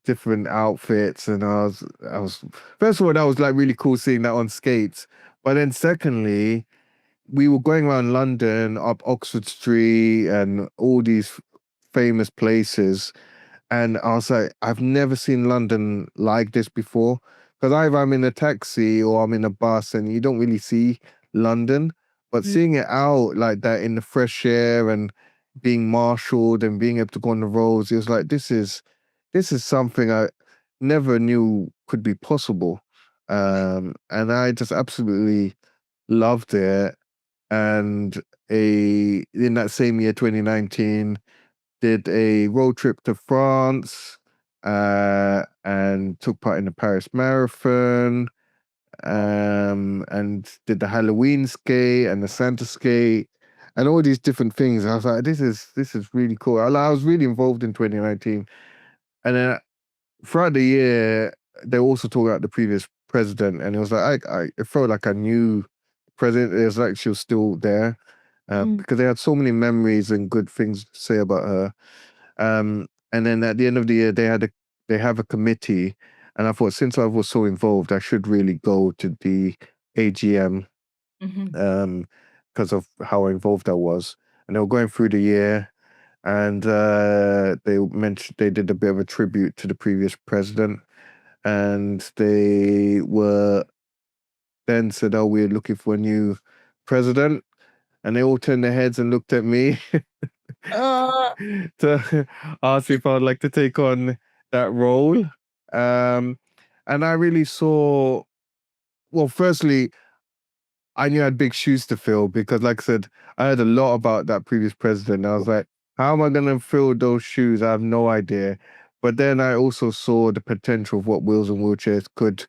different outfits. And I was first of all, that was like really cool seeing that on skates. But then secondly, we were going around London, up Oxford Street, and all these famous places. And I was like, I've never seen London like this before. Because either I'm in a taxi or I'm in a bus, and you don't really see London. But seeing it out like that in the fresh air and being marshaled and being able to go on the roads, it was like, this is something I never knew could be possible. And I just absolutely loved it. And in that same year, 2019, did a road trip to France, and took part in the Paris Marathon, and did the Halloween skate and the Santa skate and all these different things. I was like, this is really cool. I was really involved in 2019. And then throughout the year, they were also talking about the previous president, and it was like it felt like I knew the president. It was like she was still there, because they had so many memories and good things to say about her. And then at the end of the year, they had they have a committee, and I thought since I was so involved, I should really go to the AGM because of how involved I was. And they were going through the year, and they mentioned they did a bit of a tribute to the previous president, and they were then said, "Oh, we're looking for a new president," and they all turned their heads and looked at me Uh, to ask if I'd like to take on that role. And I really saw, well, firstly, I knew I had big shoes to fill because, like I said, I heard a lot about that previous president. I was like, how am I going to fill those shoes? I have no idea. But then I also saw the potential of what wheels and wheelchairs could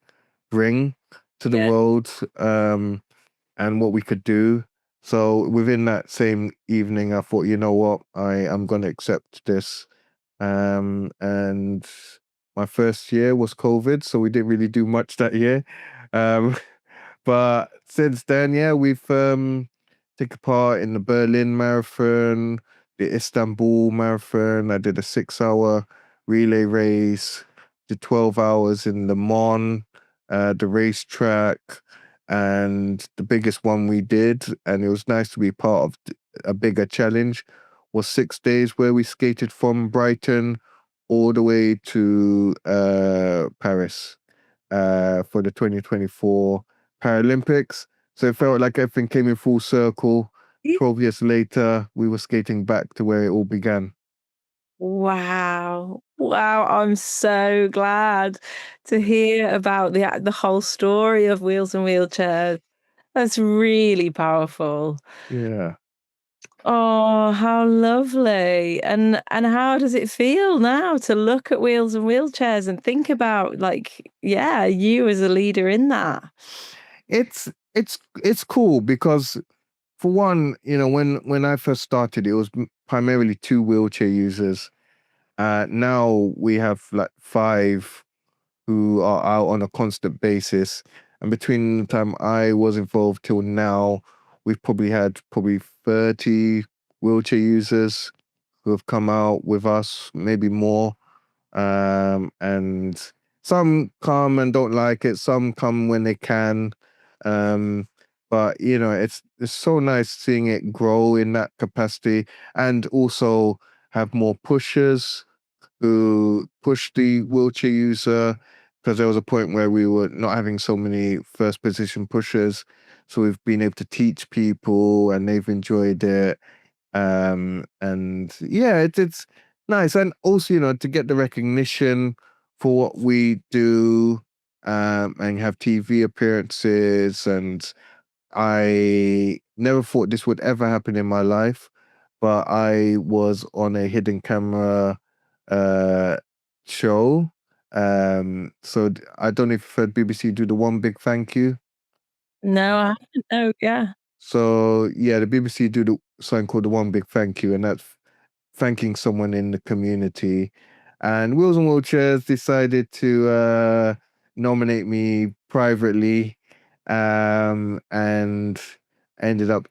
bring to the yeah. world, and what we could do. So within that same evening, I thought, you know what, I am going to accept this. And my first year was COVID, so we didn't really do much that year. Um, but since then, yeah, we've taken part in the Berlin Marathon, the Istanbul Marathon. I did a 6-hour relay race, did 12 hours in Le Mans, the racetrack, and the biggest one we did, and it was nice to be part of a bigger challenge, was 6 days where we skated from Brighton all the way to Paris for the 2024 Paralympics. So it felt like everything came in full circle. 12 years later, we were skating back to where it all began. Wow. Wow, I'm so glad to hear about the whole story of Wheels and Wheelchairs. That's really powerful. Yeah. Oh, how lovely. And how does it feel now to look at Wheels and Wheelchairs and think about, like, yeah, you as a leader in that? It's cool because, for one, when I first started, it was primarily 2 wheelchair users. Now we have like 5 who are out on a constant basis. And between the time I was involved till now, we've probably had 30 wheelchair users who have come out with us, maybe more. And some come and don't like it, some come when they can. Um, but it's so nice seeing it grow in that capacity, and also have more pushers who push the wheelchair user, because there was a point where we were not having so many first position pushers. So we've been able to teach people and they've enjoyed it. And yeah, it's nice. And also, to get the recognition for what we do, and have TV appearances. And I never thought this would ever happen in my life, but I was on a hidden camera uh show. So I don't know if you've heard BBC do the One Big Thank You. No, I haven't. No, yeah. So yeah, the BBC do something called the One Big Thank You, and that's thanking someone in the community. And Wheels and Wheelchairs decided to nominate me privately, and ended up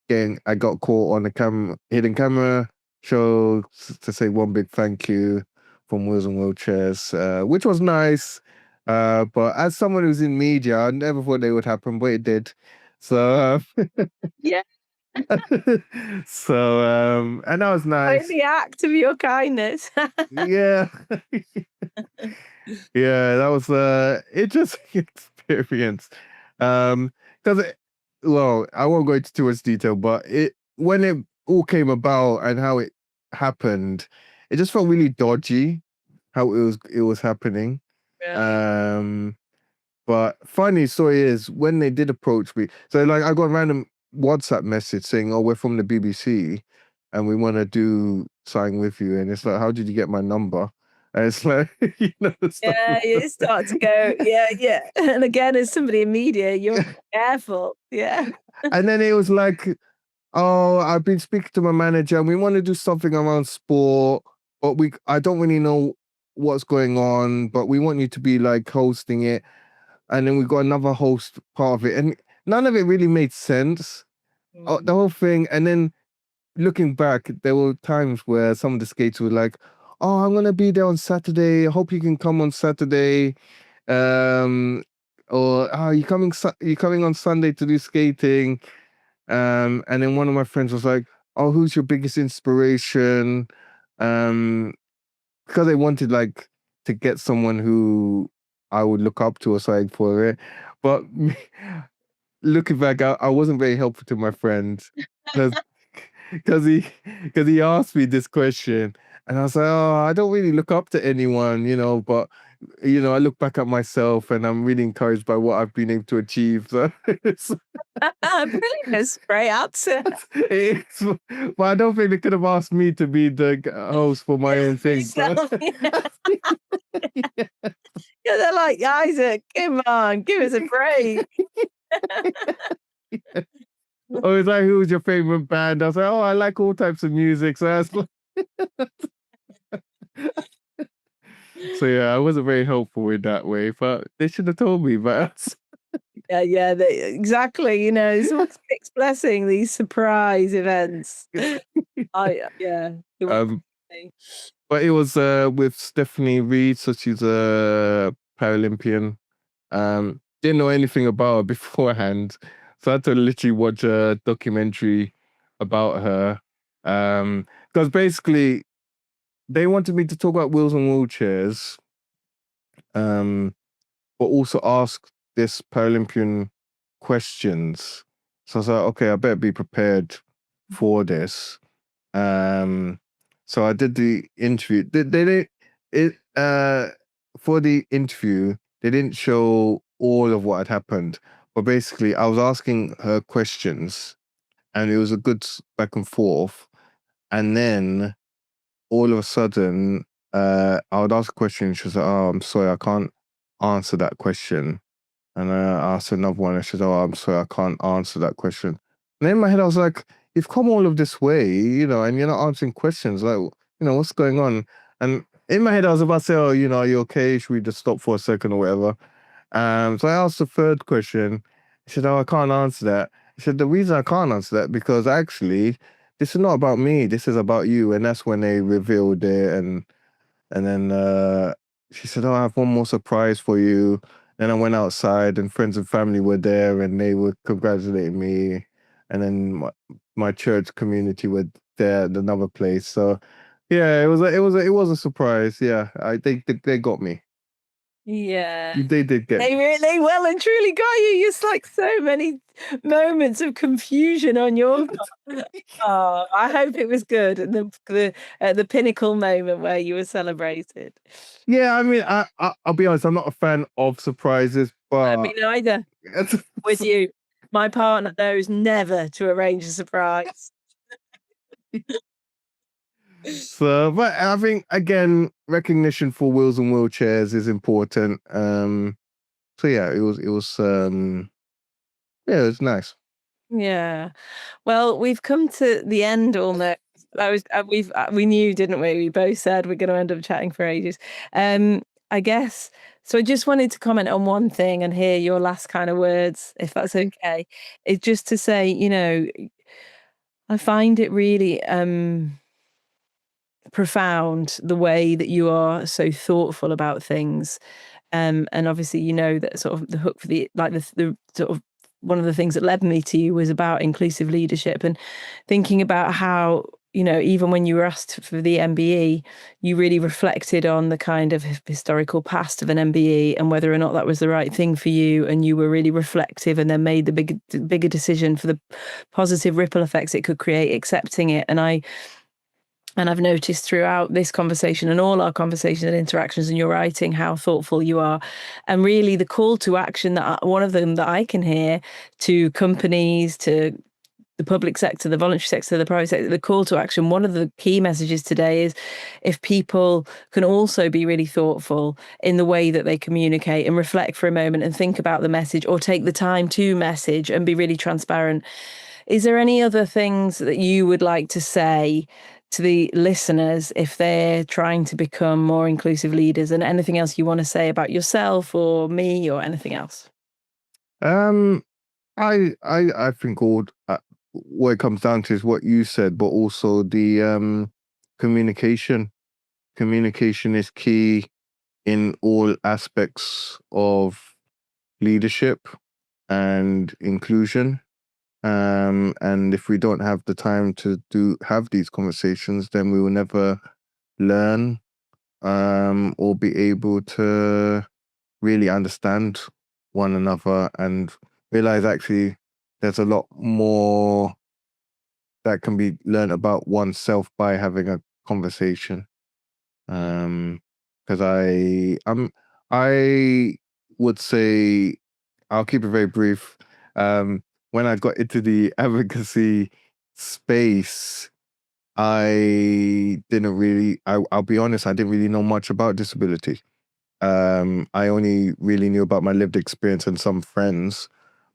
I got caught on the hidden camera show to say one big thank you from Wheels and Wheelchairs, which was nice. But as someone who's in media, I never thought they would happen, but it did. So, Yeah. and that was Quite nice. the act of your kindness. Yeah. Yeah, that was interesting experience. Because well, I won't go into too much detail, but when it all came about and how it happened, it just felt really dodgy how it was happening. Really? Um, but funny story is when they did approach me, so like I got a random WhatsApp message saying, "Oh, we're from the BBC and we want to do something with you." And it's like, "How did you get my number?" And it's like, stuff Yeah, like you start to go, yeah, yeah. And again, as somebody in media, you're that. careful. Yeah. And then it was like, "Oh, I've been speaking to my manager and we want to do something around sport, but I don't really know what's going on, but we want you to be like hosting it." And then we got another host part of it, and none of it really made sense. The Mm. whole thing. And then looking back, there were times where some of the skaters were like, "Oh, I'm gonna be there on Saturday. I hope you can come on Saturday." Or, "Oh, you coming on Sunday to do skating?" And then one of my friends was like, "Oh, who's your biggest inspiration?" Um, because they wanted like to get someone who I would look up to or something for it. But looking back, I wasn't very helpful to my friend because because he because he asked me this question, and I was like, "Oh, I don't really look up to anyone, but I look back at myself, and I'm really encouraged by what I've been able to achieve." So Brilliant, great answer. it's, but I don't think they could have asked me to be the host for my own thing. Yourself, yeah. Yeah, they're like, Isaac, come on, give us a break. Or it's like, "Who was your favorite band?" I was like, "Oh, I like all types of music." So that's so yeah, I wasn't very helpful in that way, but they should have told me. But Yeah, exactly. It's always mixed blessing, these surprise events. Yeah, it was um, funny. but it was with Stephanie Reed, so she's a Paralympian. Didn't know anything about her beforehand, so I had to literally watch a documentary about her. Because basically they wanted me to talk about wheels and wheelchairs, but also ask this Paralympian questions. So I was like, okay, I better be prepared for this. So I did the interview. They didn't it for the interview, they didn't show all of what had happened. But basically I was asking her questions and it was a good back and forth. And then all of a sudden, I would ask a question, she was like, "Oh, I'm sorry, I can't answer that question." And I asked another one, and she said, "Oh, I'm sorry, I can't answer that question." And in my head, I was like, "You've come all of this way, and you're not answering questions. Like, what's going on?" And in my head, I was about to say, "Oh, are you okay? Should we just stop for a second or whatever?" So I asked the third question. She said, "Oh, I can't answer that." I said, "The reason I can't answer that because actually, this is not about me. This is about you." And that's when they revealed it, and then she said, "Oh, I have one more surprise for you." Then I went outside and friends and family were there and they were congratulating me. And then my church community were there at another place. So yeah, it was a surprise. Yeah, they got me. Yeah. They did get They me. really well and truly got you. It's like so many moments of confusion on your part. Oh, I hope it was good and the pinnacle moment where you were celebrated. Yeah, I mean, I'll be honest, I'm not a fan of surprises, Me but neither. With you. My partner knows never to arrange a surprise. but I think again, recognition for wheels and wheelchairs is important. So yeah, yeah, it was nice. Yeah. Well, we've come to the end almost. We knew, didn't we? We both said we're going to end up chatting for ages. I guess. So I just wanted to comment on one thing and hear your last kind of words, if that's okay. It's just to say, I find it really profound the way that you are so thoughtful about things. And obviously, that sort of the hook for the sort of one of the things that led me to you was about inclusive leadership and thinking about how, even when you were asked for the MBE, you really reflected on the kind of historical past of an MBE and whether or not that was the right thing for you. And you were really reflective and then made the bigger decision for the positive ripple effects it could create, accepting it. And I've noticed throughout this conversation and all our conversations and interactions in your writing how thoughtful you are. And really the call to action one of them that I can hear to companies, to the public sector, the voluntary sector, the private sector, the call to action, one of the key messages today is if people can also be really thoughtful in the way that they communicate and reflect for a moment and think about the message or take the time to message and be really transparent. Is there any other things that you would like to say to the listeners if they're trying to become more inclusive leaders, and anything else you want to say about yourself or me or anything else? Um, I think what it comes down to is what you said, but also the communication. communication is key in all aspects of leadership and inclusion. And if we don't have the time to have these conversations, then we will never learn or be able to really understand one another and realize actually there's a lot more that can be learned about oneself by having a conversation. Because I would say, I'll keep it very brief. When I got into the advocacy space, I didn't really, I'll be honest, I didn't really know much about disability. I only really knew about my lived experience and some friends,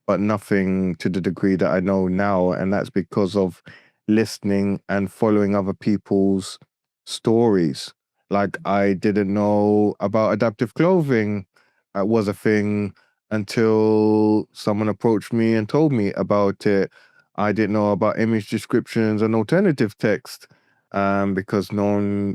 but nothing to the degree that I know now. And that's because of listening and following other people's stories. Like, I didn't know about adaptive clothing was a thing until someone approached me and told me about it. I didn't know about image descriptions and alternative text because I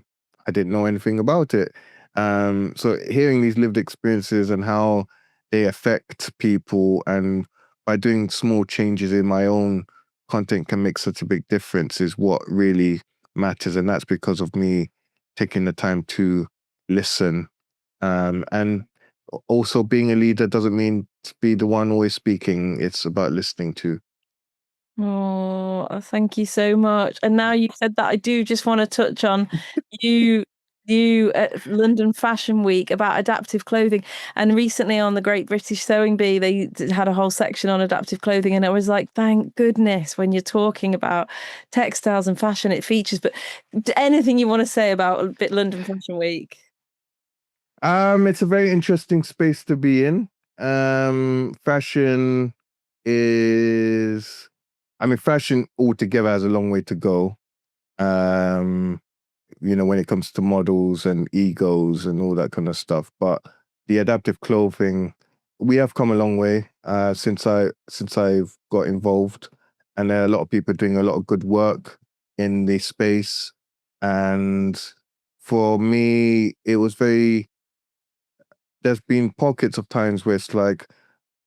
didn't know anything about it. So hearing these lived experiences and how they affect people, and by doing small changes in my own content can make such a big difference, is what really matters. And that's because of me taking the time to listen. And also, being a leader doesn't mean to be the one always speaking. It's about listening too. Oh, thank you so much. And now you've said that, I do just want to touch on you at London Fashion Week about adaptive clothing. And recently on the Great British Sewing Bee, they had a whole section on adaptive clothing. And I was like, thank goodness, when you're talking about textiles and fashion, it features. But anything you want to say about London Fashion Week? It's a very interesting space to be in. Fashion is, fashion altogether has a long way to go. When it comes to models and egos and all that kind of stuff. But the adaptive clothing, we have come a long way since I've got involved, and there are a lot of people doing a lot of good work in the space. And for me, it was there's been pockets of times where it's like,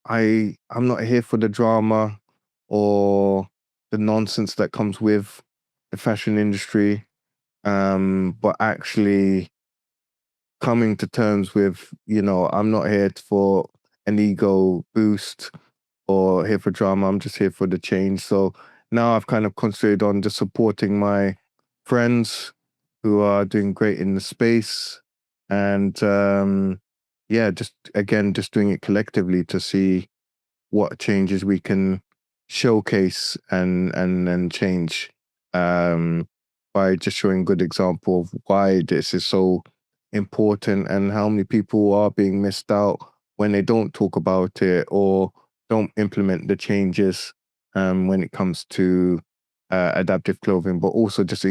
I'm not here for the drama or the nonsense that comes with the fashion industry. But actually coming to terms with, I'm not here for an ego boost or here for drama. I'm just here for the change. So now I've kind of concentrated on just supporting my friends who are doing great in the space. And just doing it collectively to see what changes we can showcase and change by just showing good example of why this is so important and how many people are being missed out when they don't talk about it or don't implement the changes when it comes to adaptive clothing, but also just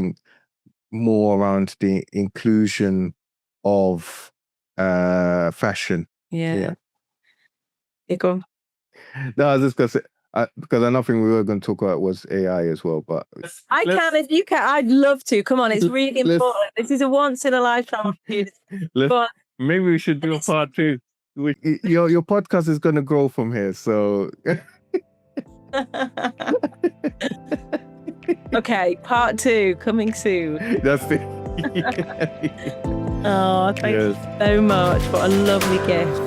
more around the inclusion of fashion. Yeah. Go on. No, I was just gonna say because another thing we were going to talk about was AI as well. But I can, if you can, I'd love to. Come on, it's really important. This is a once in a lifetime opportunity. Maybe we should do a part two. Your podcast is going to grow from here, so. Okay, part two coming soon. That's it. Oh, thank you so much. What a lovely gift.